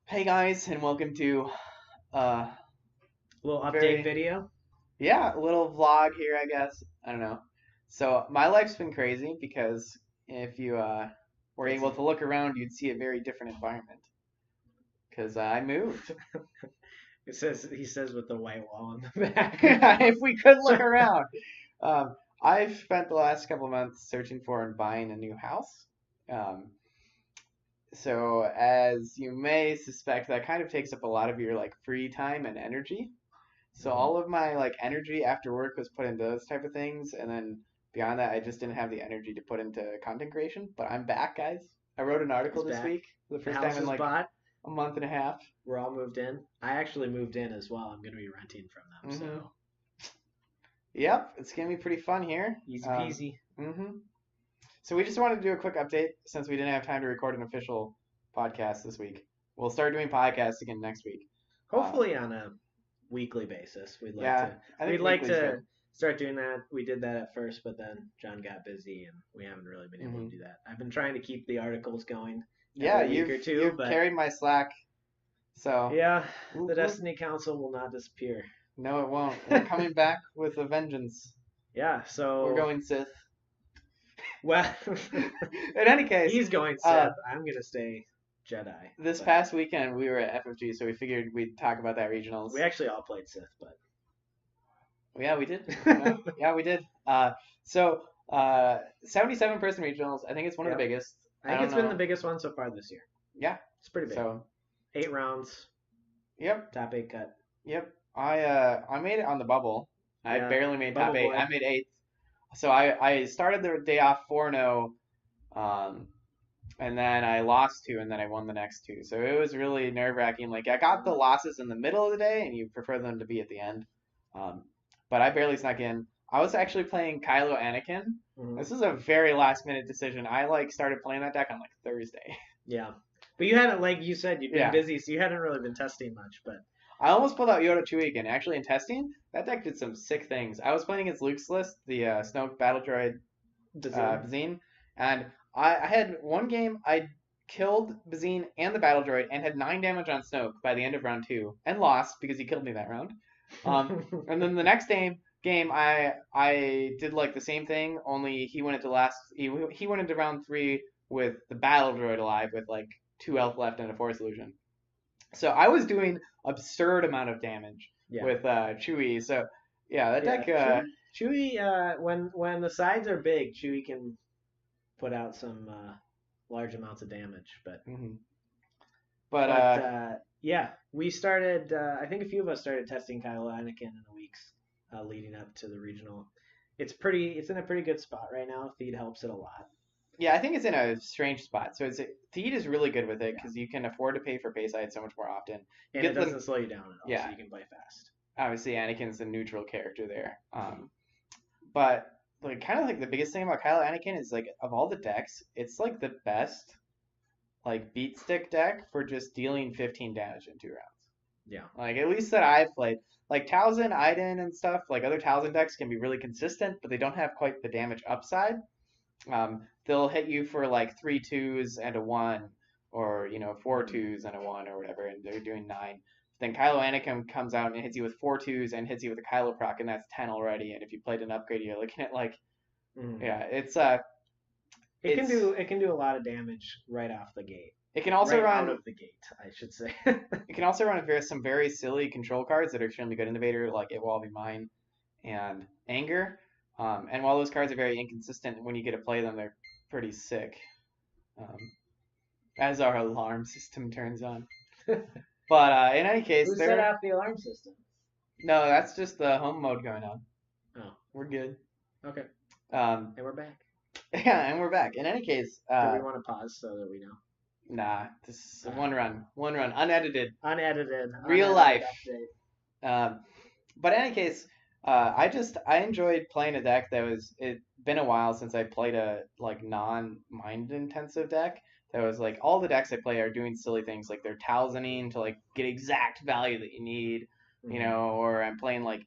Hey guys, and welcome to uh Little update very video. a little vlog here, I guess. I don't know. So my life's been crazy because if you were It's able to look around, you'd see a very different environment. Because I moved. he says with the white wall in the back. If we could look around. Um, I've spent the last couple of months searching for and buying a new house. Um, so as you may suspect, that kind of takes up a lot of your like free time and energy. So Mhm. all of my like energy after work was put into those type of things, and then beyond that, I just didn't have the energy to put into content creation. But I'm back, guys. I wrote an He's article this back. week for the The first time house in is like bought. a month and a half. We're all moved in. I actually moved in as well. I'm going to be renting from them. Hmm. So Yep, it's gonna be pretty fun here. easy peasy. Hmm. So we just wanted to do a quick update since we didn't have time to record an official podcast this week. We'll start doing podcasts again next week. Hopefully on a weekly basis. Yeah, I We'd think like weekly's to good. start doing that. We did that at first, but then John got busy and we haven't really been able to Hmm. do that. I've been trying to keep the articles going Yeah, every week you've or two, you've but carried my slack. So yeah, the whoop, whoop. Destiny Council will not disappear. No, it won't. We're coming back with a vengeance. Yeah, We're so going Sith. well, In any case, he's going uh, Sith. I'm gonna stay Jedi. this But past weekend we were at FFG, so we figured we'd talk about that regionals. we actually all played Sith, but Yeah, we did. yeah, Yeah, we did. So 77 person regionals. I think it's one of the biggest. I I think don't it's been the know. biggest one so far this year. Yeah. It's pretty big. So 8 rounds, yep, top 8 cut. yep. I made it on the bubble. I Yeah, barely made top Bubble eight. Boy. I made eighth. So I started the day off 4-0. Um, and then I lost two, and then I won the next two. So it was really nerve wracking. Like I got the losses in the middle of the day, and you prefer them to be at the end. Um, but I barely snuck in. I was actually playing Kylo Anakin. Mhm. This was a very last minute decision. I like started playing that deck on like Thursday. Yeah, but you hadn't, like you said, you've been Yeah, busy, so you hadn't really been testing much. But I almost pulled out Yoda Chewie again. Actually, in testing, that deck did some sick things. I was playing against Luke's list, the Snoke Battle Droid Bazine. Bazine, and I had one game I killed Bazine and the Battle Droid and had 9 damage on Snoke by the end of round two and lost because he killed me that round. And then the next game I did like the same thing, only he went into he went into round three with the Battle Droid alive with like 2 health left and a Force Illusion. So I was doing absurd amount of damage Yeah, with Chewie. So yeah, that yeah. deck. Chewie, when the sides are big, Chewie can put out some large amounts of damage. But Mhm. But But yeah, we started. I think a few of us started testing Kylo Anakin in the weeks leading up to the regional. It's pretty. It's in a pretty good spot right now. Feed helps it a lot. yeah, I think it's in a strange spot. So Theed is really good with it Yeah, because you can afford to pay for Payside so much more often. You and it get the doesn't slow you down at all, so yeah, you can play fast. obviously Anakin's the neutral character there. Mhm. But like kind of like the biggest thing about Kylo Anakin is like of all the decks, it's like the best like beat stick deck for just dealing 15 damage in 2 rounds. Yeah, Like at least that I've played. Like Talzin, Iden, and stuff. Like other Talzin decks can be really consistent, but they don't have quite the damage upside. They'll hit you for like 3 2s and a one, or four Mhm. twos and a one, or whatever, and they're doing 9. Then Kylo Anakin comes out and hits you with 4 2s and hits you with a Kylo proc, and that's 10 already. And if you played an upgrade, you're looking at like, Mhm. yeah, It can it's do a lot of damage right off the gate, it can also right out run of the gate, I should say. it can also run some very silly control cards that are extremely good innovator, like It Will All Be Mine and Anger. And while those cards are very inconsistent, when you get to play them, they're pretty sick. Um, as our alarm system turns on. But in any case, Who set they're off the alarm system? no, that's just the home mode going on. Oh, We're good. okay. Um, And we're back. yeah, and we're back. In any case, Do we want to pause so that we know? nah, this is Ah, one run, unedited, real unedited life. update. Um, but in any case, I enjoyed playing a deck that was it been a while since I played a like non mind intensive deck. That was like all the decks I play are doing silly things like they're Talzoning to like get exact value that you need, Mhm. or I'm playing like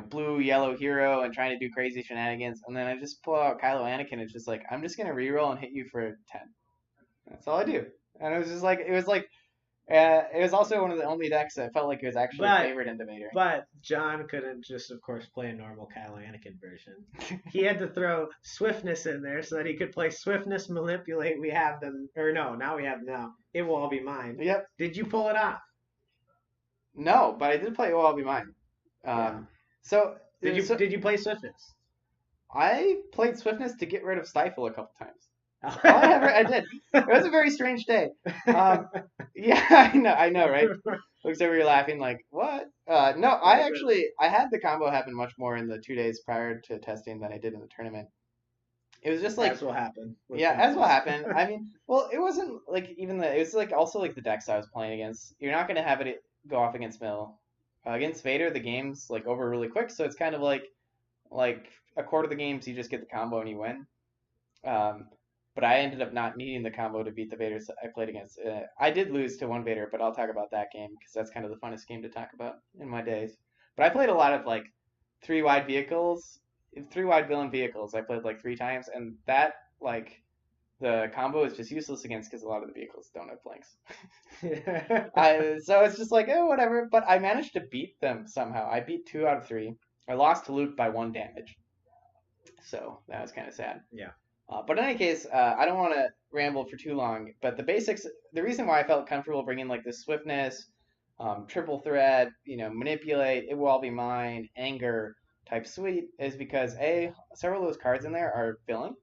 blue yellow hero and trying to do crazy shenanigans, and then I just pull out Kylo Anakin. It's just like I'm just gonna reroll and hit you for 10. That's all I do, and it was just like It was also one of the only decks that felt like it was actually But favored into Vader. But John couldn't just, of course, play a normal Kylo Anakin version. He had to throw swiftness in there so that he could play swiftness, manipulate. We have them, or no, now we have now. It will all be mine. Yep. Did you pull it off? No, but I did play It Will All Be Mine. Yeah. So Did you play swiftness? I played Swiftness to get rid of Stifle a couple times. I did. It was a very strange day. Yeah, I know, right? Looks over, you're laughing like, what? No, I had the combo happen much more in the 2 days prior to testing than I did in the tournament. It was just like, That's what happened. yeah, as what happened. I mean, well, it wasn't like it was like also like the decks I was playing against. You're not gonna have it go off against Mill. Against Vader, the game's like over really quick, so it's kind of like a quarter of the games you just get the combo and you win. Um, but I ended up not needing the combo to beat the Vaders I played against. I did lose to one Vader, but I'll talk about that game because that's kind of the funnest game to talk about in my days. But I played a lot of like three wide villain vehicles. I played like 3 times, and that like the combo is just useless against because a lot of the vehicles don't have blanks. So it's just like, oh, whatever. But I managed to beat them somehow. I beat 2 out of 3. I lost to Luke by 1 damage. So that was kind of sad. Yeah. But in any case, I don't want to ramble for too long. But the basics, the reason why I felt comfortable bringing like the swiftness, triple threat, manipulate, it will all be mine, anger type suite is because several of those cards in there are villain.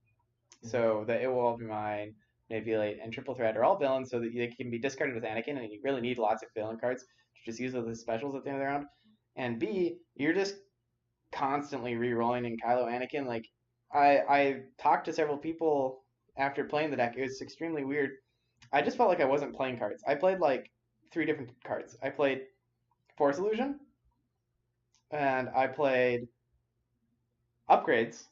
So the it will all be mine, manipulate, and triple threat are all villains, so that they can be discarded with Anakin, and you really need lots of villain cards to just use those specials at the end of the round. And B, you're just constantly re-rolling in Kylo Anakin. Like I talked to several people after playing the deck. It was extremely weird. I just felt like I wasn't playing cards. I played like 3 different cards. I played Force Illusion, and I played Upgrades,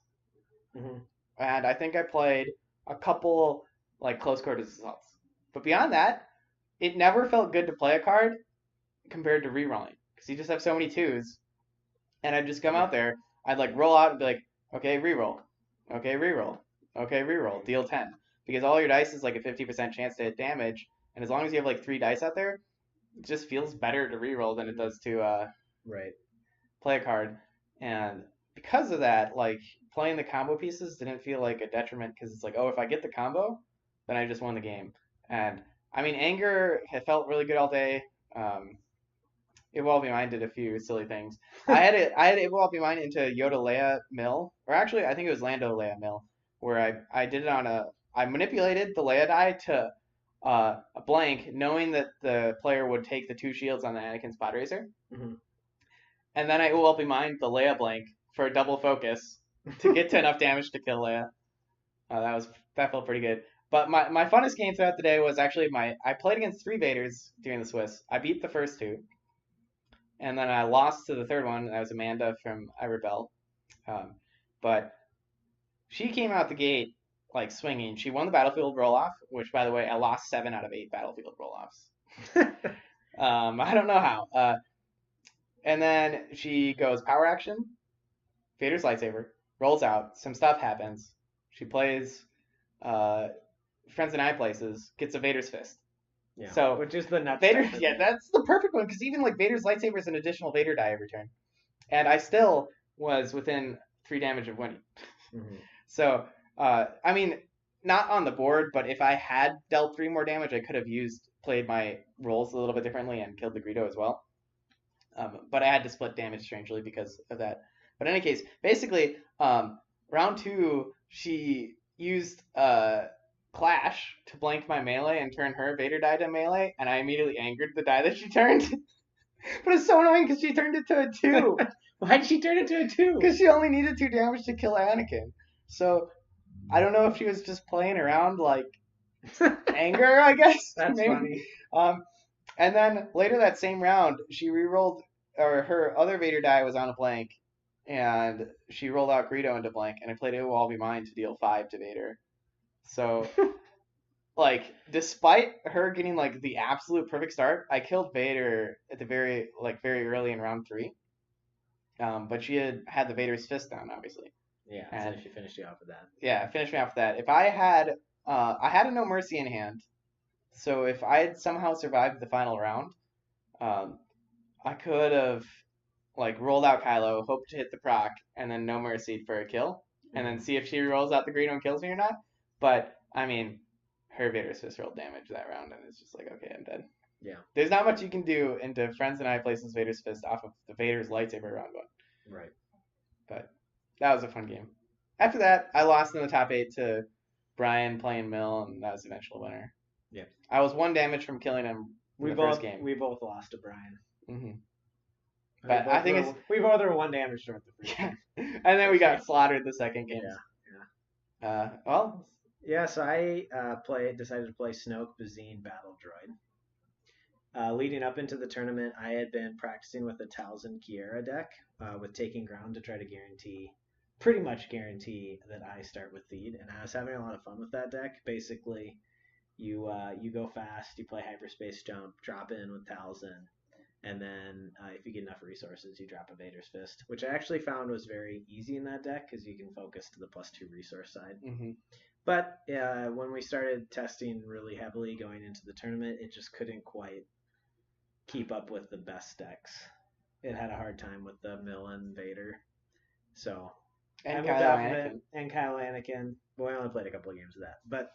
Mm-hmm. and I think I played a couple like close quarters assaults. But beyond that, it never felt good to play a card compared to re-rolling because you just have so many twos, and I'd just come out there. I'd like roll out and be like, okay, re-roll, okay, re-roll, okay, re-roll, deal 10, because all your dice is like a 50% chance to hit damage, and as long as you have like 3 dice out there, it just feels better to re-roll than it does to Right. play a card. And because of that, like playing the combo pieces didn't feel like a detriment because it's like, oh, if I get the combo, then I just won the game. And I mean, anger had felt really good all day. It Will Be Mine did a few silly things. I had It Will Be Mine into Yoda Leia Mill, or actually I think it was Lando Leia Mill, where I did it on I manipulated the Leia die to a blank, knowing that the player would take the 2 shields on the Anakin Spot Racer. Mm-hmm. And then I will be mine the Leia blank for a double focus to get to enough damage to kill Leia. That felt pretty good. But my funnest game throughout the day was actually I played against 3 Vaders during the Swiss. I beat the first 2, and then I lost to the third one. That was Amanda from I Rebel. But she came out the gate like swinging. She won the battlefield roll off, which by the way I lost 7 out of 8 battlefield roll offs. I don't know how. And then she goes power action, Vader's lightsaber, rolls out, some stuff happens. She plays Friends and I places, gets a Vader's fist. Yeah. So which is the nuts. Vader, yeah, that's the perfect one because even like Vader's lightsaber is an additional Vader die every turn, and I still was within 3 damage of winning. Mm-hmm. So I mean, not on the board, but if I had dealt 3 more damage, I could have played my rolls a little bit differently and killed the Greedo as well. But I had to split damage strangely because of that. But in any case, basically, round 2, she used Clash to blank my melee and turn her Vader die to melee, and I immediately angered the die that she turned. But it's so annoying because she turned it to a 2. Why'd she turn it to a 2? Because she only needed 2 damage to kill Anakin. So I don't know if she was just playing around like anger, I guess. That's maybe. funny. And then later that same round, she rerolled, or her other Vader die was on a blank, and she rolled out Greedo into blank, and I played It Will All Be Mine to deal 5 to Vader. So, like, despite her getting like the absolute perfect start, I killed Vader at the very early in round 3. But she had the Vader's fist down, obviously. Yeah, and so she finished you off with that. Yeah, finished me off with that. If I had a No Mercy in hand, So if I had somehow survived the final round, um, I could have like rolled out Kylo, hoped to hit the proc, and then no mercy for a kill, and then Mhm. see if she rolls out the Greedo and kills me or not. But I mean, her Vader's Fist rolled damage that round, and it's just like, okay, I'm dead. Yeah, There's not much you can do into Friends and High Places Vader's Fist off of the Vader's lightsaber round one. right. But that was a fun game. After that, I lost in the top 8 to Brian playing Mill, and that was the eventual winner. Yeah. I was 1 damage from killing him in We the first both game. we both lost to Brian. Hmm. We But I both think were it's we both were 1 damage short the first yeah. game. And then we got slaughtered the second game. Yeah, Well, yeah. So I decided to play Snoke Bazine Battle Droid. Leading up into the tournament, I had been practicing with the Talzin Kiera deck with Taking Ground to try to pretty much guarantee that I start with lead, and I was having a lot of fun with that deck. Basically, you go fast, you play hyperspace jump, drop in with Talzin, and then if you get enough resources, you drop a Vader's Fist, which I actually found was very easy in that deck because you can focus to the +2 resource side. hmm But when we started testing really heavily going into the tournament, it just couldn't quite keep up with the best decks. It had a hard time with the Mill and Vader. So I and moved Kylo off of it, Anakin. and Kyle Anakin. Well, I only played a couple of games of that, but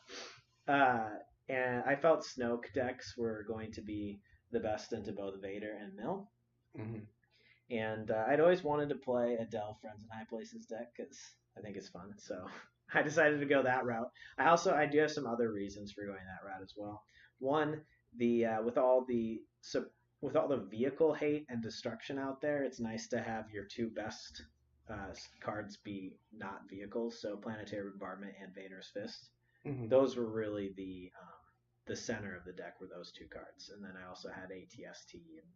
and I felt Snoke decks were going to be the best into both Vader and Mill. Hmm. And I'd always wanted to play a Delve Friends and High Places deck because I think it's fun. So I decided to go that route. I do have some other reasons for going that route as well. One, the with all the vehicle hate and destruction out there, it's nice to have your two best cards be not vehicles. So Planetary Bombardment and Vader's Fist. Hmm. Those were really the center of the deck were those two cards, and then I also had ATST and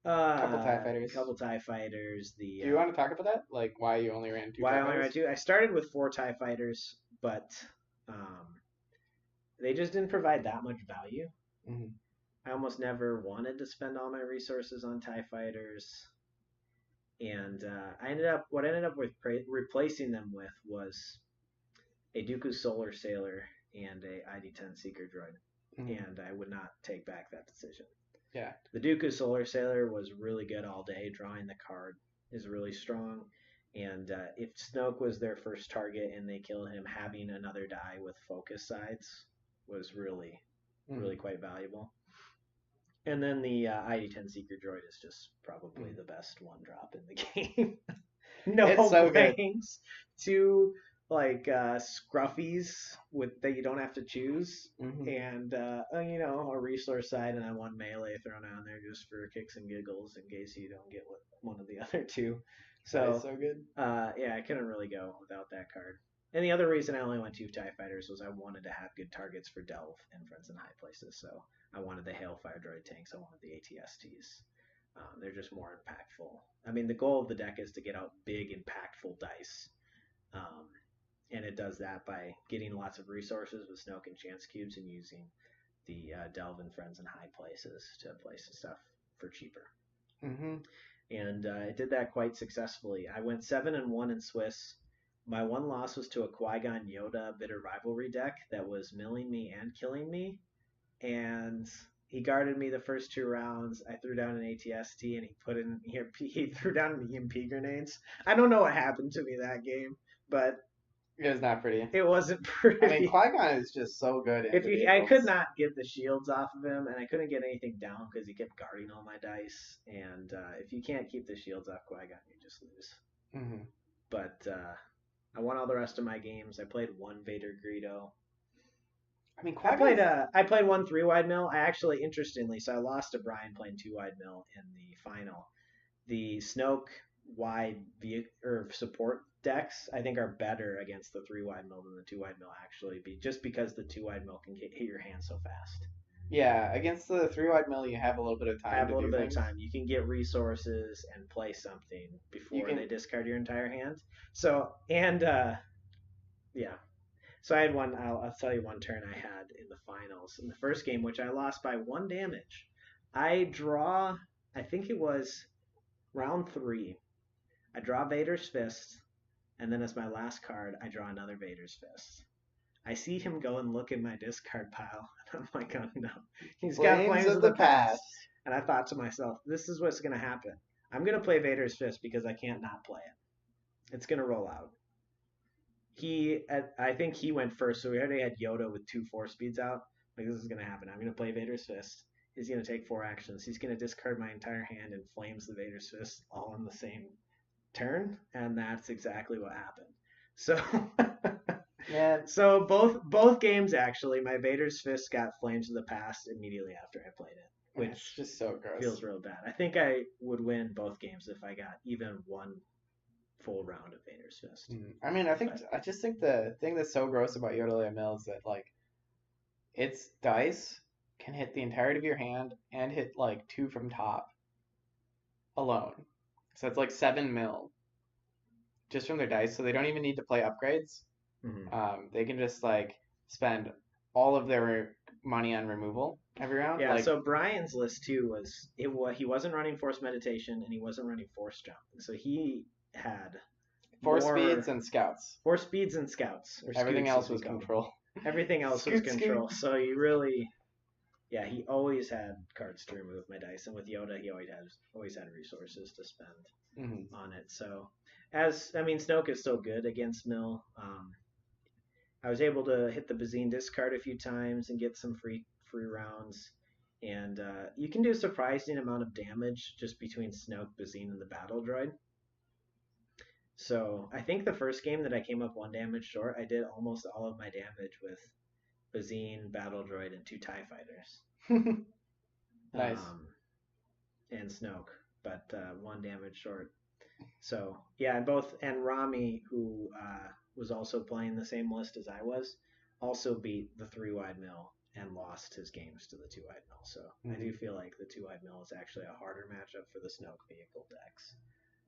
Couple TIE fighters. couple Tie Fighters. The Do you want to talk about that? Like why you only ran two why TIE I only ran fighters? two. I started with 4 Tie Fighters, but um, they just didn't provide that much value. Hmm. I almost never wanted to spend all my resources on Tie Fighters, and what I ended up with replacing them with was a Dooku Solar Sailor and a ID-10 Seeker Droid, Hmm. and I would not take back that decision. Yeah. The Dooku Solar Sailor was really good all day. Drawing the card is really strong. And if Snoke was their first target and they killed him, having another die with focus sides was really, really Hmm. quite valuable. And then the ID-10 Seeker Droid is just probably Hmm. the best one drop in the game. No It's so good. blanks. Two scruffies with that you don't have to choose, Hmm. and a resource side, and I want melee thrown on there just for kicks and giggles in case you don't get one of the other two. That is So so good. yeah, I couldn't really go without that card. And the other reason I only went 2 TIE Fighters was I wanted to have good targets for Delve and Friends in High Places. So I wanted the Hailfire Droid tanks. I wanted the ATSTs. They're just more impactful. I mean, the goal of the deck is to get out big, impactful dice. Um, and it does that by getting lots of resources with Snoke and Chance Cubes and using the Delve and Friends in High Places to place the stuff for cheaper. Hmm. And it did that quite successfully. I went 7-1 in Swiss. My one loss was to a Qui-Gon Yoda Bitter Rivalry deck that was milling me and killing me, and he guarded me the first 2 rounds. I threw down an ATST and he threw down EMP grenades. I don't know what happened to me that game, but It was not pretty. it wasn't I mean, pretty. Qui-Gon is just so good in the I could vehicles. not get the shields off of him, and I couldn't get anything down because he kept guarding all my dice. And if you can't keep the shields off Qui-Gon, you just lose. Hmm. But I won all the rest of my games. I played one Vader Greedo. I mean, Qui-Gon's. I played one 3-wide mill. I actually, interestingly, so I lost to Brian playing 2-wide mill in the final. The Snoke wide or support decks I think are better against the 3-wide mill than the 2-wide mill actually, just because the 2-wide mill can hit your hand so fast. Yeah, against the three wide mill, you have a little bit of time Have a to little do bit of things. time. You can get resources and play something You before can. they discard your entire hand. So and yeah, so I had one. I'll tell you one turn I had in the finals in the first game, which I lost by 1 damage. I draw. I think it was round 3. I draw Vader's Fist, and then as my last card, I draw another Vader's Fist. I see him go and look in my discard pile. And I'm like, oh no. He's got Flames Flames of of the the Past. Past. And I thought to myself, this is what's going to happen. I'm going to play Vader's Fist because I can't not play it. It's going to roll out. I think he went first, so we already had Yoda with 2 4 speeds out. Like, this is going to happen. I'm going to play Vader's Fist. He's going to take 4 actions. He's going to discard my entire hand and Flames the Vader's Fist all in the same turn, and that's exactly what happened. So Man, so both games actually, my Vader's Fist got Flames of the Past immediately after I played it, it's which just so gross. feels real bad. I think I would win both games if I got even one full round of Vader's Fist. I mean, I just think the thing that's so gross about Yodelia Mill is that like its dice can hit the entirety of your hand and hit like 2 from top alone. So it's like 7 mil just from their dice. So they don't even need to play upgrades. They can just like spend all of their money on removal every round. Yeah, Like so Brian's list too he wasn't running Force Meditation and he wasn't running Force Jump. And so he had 4 speeds and scouts. 4 speeds and scouts. Or Everything scoots, else as we was call them. control. Everything else Scoot, was scoot. control. So you really, yeah, he always had cards to remove my dice, and with Yoda, he always had resources to spend on it. So, Snoke is still good against Mill. I was able to hit the Bazine discard a few times and get some free rounds. And you can do a surprising amount of damage just between Snoke, Bazine, and the Battle Droid. So I think the first game that I came up 1 damage short, I did almost all of my damage with Bazine, Battle Droid, and 2 TIE Fighters. Nice. And Snoke, but 1 damage short. So yeah, and Rami, who was also playing the same list as I was, also beat the 3-wide mill and lost his games to the 2-wide mill. So I do feel like the 2-wide mill is actually a harder matchup for the Snoke vehicle decks,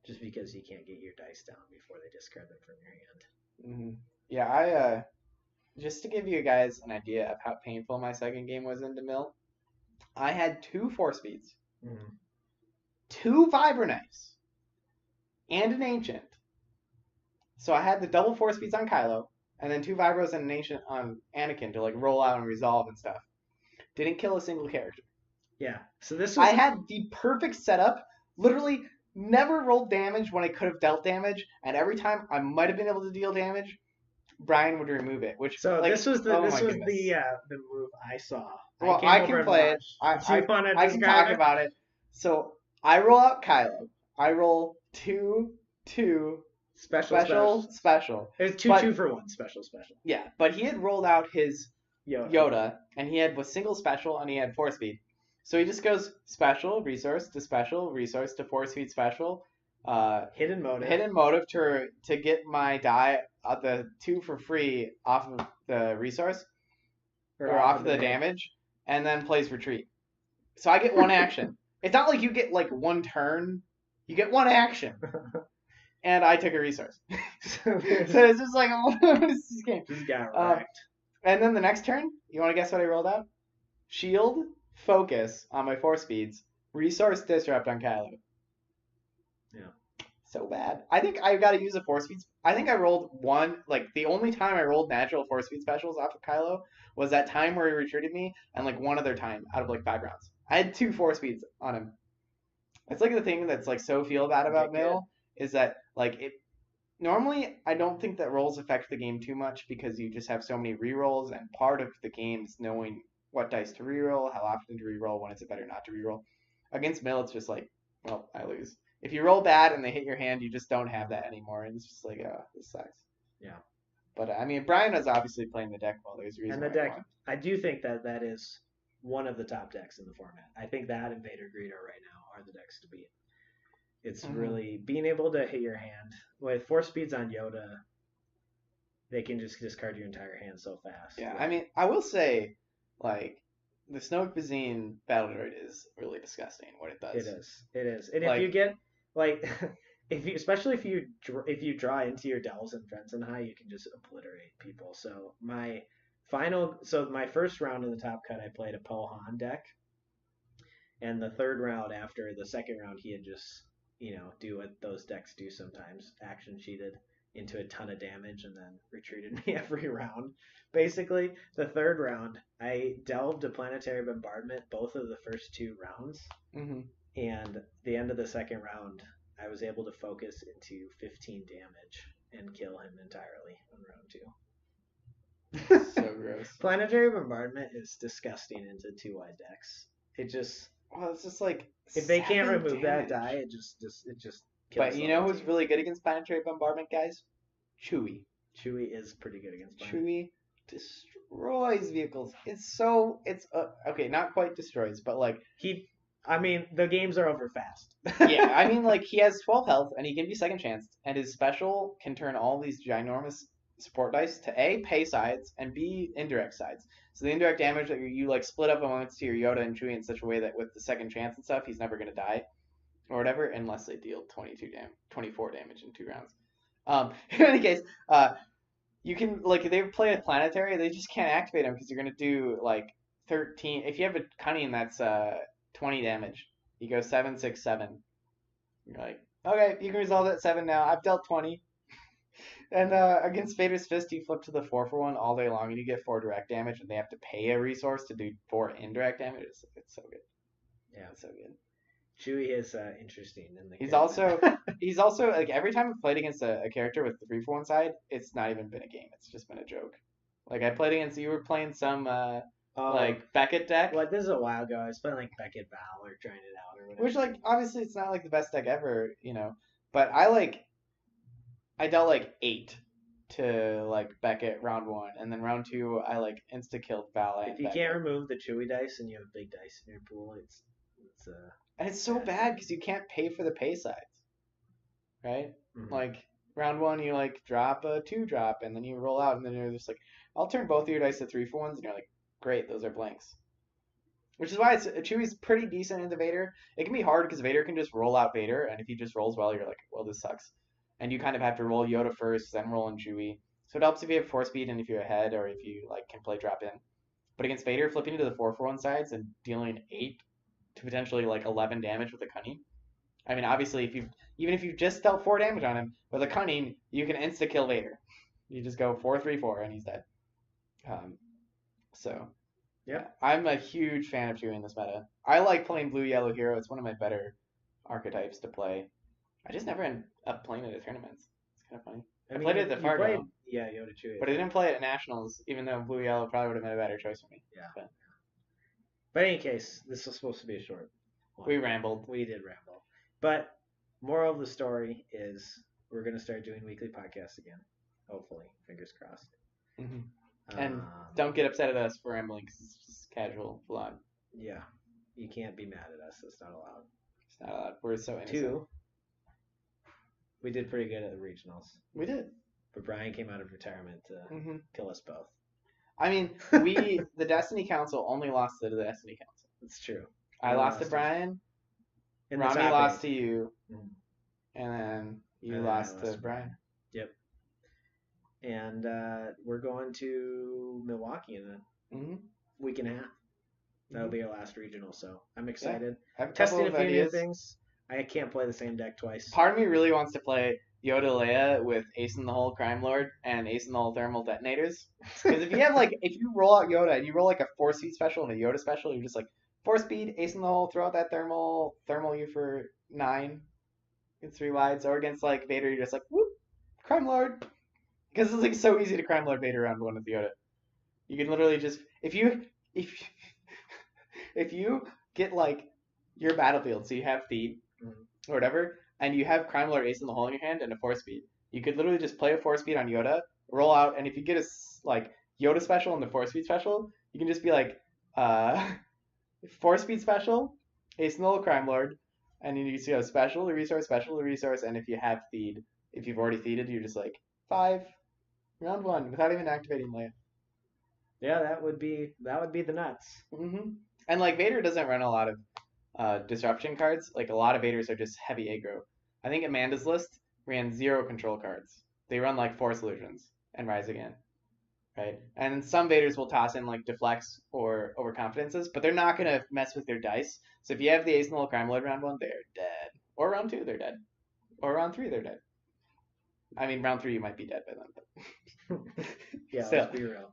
just because you can't get your dice down before they discard them from your hand. Yeah, I just to give you guys an idea of how painful my second game was into Mill, I had 2 4 speeds, 2 vibra knives, and an ancient. So I had the double 4 speeds on Kylo, and then 2 vibros and an ancient on Anakin to like roll out and resolve and stuff. Didn't kill a single character. Yeah. So this I was had the perfect setup. Literally never rolled damage when I could have dealt damage, and every time I might have been able to deal damage, Brian would remove it. Which so like, this was oh the my goodness. the move I saw. Well, came I over can and play it. watched. Do you want to I can describe talk it? about it. So I roll out Kylo. I roll 2, 2, special. There's two But 2-for-1 special. yeah, but he had rolled out his Yoda. Yoda, and he had was single special, and he had 4 speed. So he just goes special resource to 4 speed special. Hidden motive. To get my die the 2 for free off of the resource or off of the damage, and then plays retreat. So I get 1 action. It's not like you get like 1 turn. You get 1 action. And I took a resource. So it's just like, what is this game? Just got wrecked. And then the next turn, you want to guess what I rolled out? Shield, focus on my 4 speeds, resource disrupt on Kylo. Yeah. So bad. I think I got to use a 4 speeds. I think I rolled 1, like the only time I rolled natural 4-speed specials off of Kylo was that time where he retreated me, and like 1 other time out of like 5 rounds. I had 2 4-speeds on him. It's like the thing that's like so feel bad about Mill is that like it. Normally, I don't think that rolls affect the game too much because you just have so many rerolls, and part of the game is knowing what dice to reroll, how often to reroll, when it's better not to reroll. Against Mill, it's just like, well, I lose. If you roll bad and they hit your hand, you just don't have that anymore, and it's just like, oh, this sucks. Yeah. But I mean, Brian was obviously playing the deck well. There's a reason. And the deck, I do think that is one of the top decks in the format. I think that and Vader Greedo right now are the decks to beat. It's really being able to hit your hand with 4 speeds on Yoda. They can just discard your entire hand so fast. Yeah, I mean, I will say, like, the Snoke Bazine Battle Droid is really disgusting. What it does. It is. And like, if you get like, especially if you draw into your Dells and Frenzen High, you can just obliterate people. So my first round in the top cut, I played a Poe Han deck, and the third round after the second round, he had just do what those decks do sometimes, action cheated, into a ton of damage and then retreated me every round. Basically, the third round, I delved a planetary bombardment both of the first 2 rounds, Hmm. and the end of the second round, I was able to focus into 15 damage and kill him entirely on round 2. So gross. Planetary bombardment is disgusting into 2 wide decks. It just Well, it's just like if they can't 7 remove that damage. die, it just kills But the you know whole who's team. really good against planetary bombardment, guys? Chewie. Chewie is pretty good against planet. Chewie destroys vehicles. It's okay, not quite destroys, but like I mean, the games are over fast. yeah, I mean like he has 12 health and he can be second chanced, and his special can turn all these ginormous support dice to A, pay sides, and B, indirect sides. So the indirect damage that you like split up amongst your Yoda and Chewie in such a way that with the second chance and stuff, he's never gonna die or whatever unless they deal 24 damage in 2 rounds. In any case, you can like if they play a planetary, they just can't activate them because you're gonna do like 13. If you have a cunning that's 20 damage, you go 7, 6, 7. You're like, okay, you can resolve that 7 now. I've dealt 20. And against Vader's Fist, you flip to the 4 for 1 all day long, and you get 4 direct damage, and they have to pay a resource to do 4 indirect damage. It's so good. Yeah, It's so good. Chewie is interesting in the. He's also like every time I've played against a character with the 3 for 1 side, it's not even been a game. It's just been a joke. Like I played against you were playing some like Beckett deck, Well, this is a while ago. I was playing like Beckett Val or trying it out or whatever. which like obviously it's not like the best deck ever, but I dealt like 8 to like Beckett round 1, and then round 2 I like insta killed Val and If you Beckett. can't remove the Chewie dice and you have big dice in your pool, it's And it's so bad because you can't pay for the pay sides, right? Mhm. Like round 1 you like drop a 2 drop and then you roll out and then you're just like, I'll turn both of your dice to 3 for 1s, and you're like, great, those are blanks. Which is why Chewie's pretty decent into Vader. It can be hard because Vader can just roll out Vader, and if he just rolls well, you're like, well, this sucks. And you kind of have to roll Yoda first, then roll in Chewie. So it helps if you have 4 speed and if you're ahead, or if you like can play drop in. But against Vader, flipping into the 4 for 1 sides and dealing 8 to potentially like 11 damage with a cunning. I mean, obviously, even if you just dealt 4 damage on him with a cunning, you can insta kill Vader. You just go 4-3-4 and he's dead. So Yep. yeah, I'm a huge fan of Chewie in this meta. I like playing blue yellow hero. It's one of my better archetypes to play. I just never end up playing it at tournaments. It's kind of funny. I played it at you Fargo, played, yeah, Yoda Chewie. but I didn't play it at nationals, even though blue yellow probably would have been a better choice for me. Yeah. But in any case, this was supposed to be a short one. We rambled. We did ramble. But moral of the story is we're going to start doing weekly podcasts again. Hopefully. Fingers crossed. Mm-hmm. And don't get upset at us for rambling because it's just casual vlog. Yeah. You can't be mad at us. That's not allowed. It's not allowed. We're so innocent. 2, we did pretty good at the regionals. We did. But Brian came out of retirement to kill us both. I mean, the Destiny Council only lost to the Destiny Council. It's true. I lost to Brian. Rami lost to you. And then you lost to Brian. Yep. And we're going to Milwaukee in a week and a half. That'll be our last regional, so I'm excited. Yeah. I'm testing a few new things. I can't play the same deck twice. Part of me really wants to play Yoda Leia with Ace in the Hole Crime Lord and Ace in the Hole Thermal Detonators. Because if you roll out Yoda and you roll like a 4-speed special and a Yoda special, you're just like 4-speed, Ace in the Hole, throw out that thermal you for 9, get 3 wides, or against like Vader, you're just like whoop, Crime Lord. Because it's like so easy to Crime Lord Vader round 1 with Yoda. You can literally just if you get like your battlefield, so you have Feed or whatever, and you have Crime Lord Ace in the Hole in your hand and a 4-speed, you could literally just play a 4-speed on Yoda, roll out, and if you get a like Yoda special and the 4-speed special, you can just be like 4-speed special, Ace in the Hole Crime Lord, and then you see a special, the resource, and if you have Feed, if you've already feeded, you're just like 5, round 1, without even activating Leia. Yeah, that would be the nuts. And like Vader doesn't run a lot of disruption cards. Like a lot of Vaders are just heavy aggro. I think Amanda's list ran 0 control cards. They run like Force Illusions and Rise Again, right? And some Vaders will toss in like Deflects or Overconfidences, but they're not gonna mess with their dice. So if you have the Ace in the Hole Crime Lord round 1, they're dead. Or round 2, they're dead. Or round 3, they're dead. I mean, round 3 you might be dead by then. But Yeah, still, let's be real.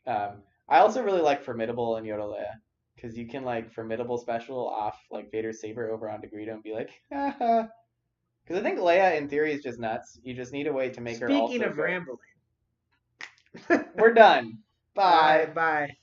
I also really like Formidable and Yoda Leia because you can like Formidable special off like Vader's saber over onto Greedo and be like, haha. Because I think Leia in theory is just nuts. You just need a way to make her Speaking also of good. rambling, We're done. all Bye. right, bye.